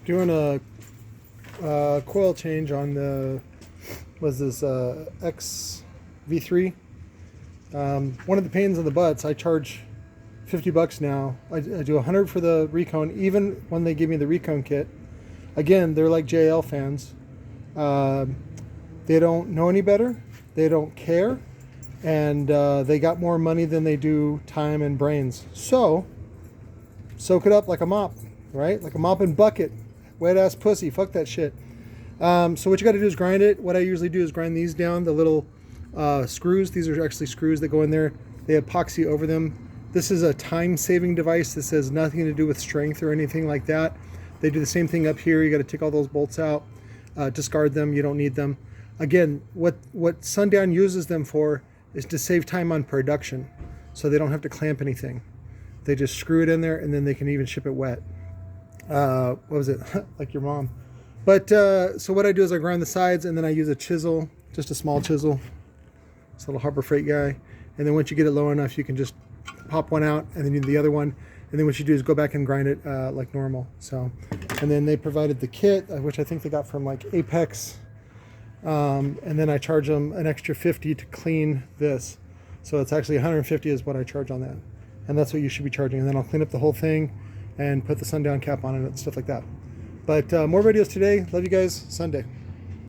Doing a coil change on the, was this Xv3. One of the pains in the butts, I charge $50 now. I do 100 for the recone, even when they give me the recone kit. Again, they're like JL fans. They don't know any better. They don't care. And they got more money than they do time and brains. So, soak it up like a mop, right? Like a mop and bucket. Wet ass pussy, fuck that shit. So what you got to do is grind it. What I usually do is grind these down, the little screws. These are actually screws that go in there. They epoxy over them. This is a time-saving device. This has nothing to do with strength or anything like that. They do the same thing up here. You got to take all those bolts out, discard them. You don't need them. Again, what Sundown uses them for is to save time on production, so they don't have to clamp anything. They just screw it in there, and then they can even ship it wet. What was it? Like your mom. But so what I do is I grind the sides, and then I use a chisel, just a small chisel. This little Harbor Freight guy. And then once you get it low enough, you can just pop one out, and then you do the other one. And then what you do is go back and grind it like normal. So, and then they provided the kit, which I think they got from like Apex. And then I charge them an extra $50 to clean this. So it's actually $150 is what I charge on that. And that's what you should be charging. And then I'll clean up the whole thing and put the Sundown cap on it and stuff like that. But more videos today. Love you guys. Sunday.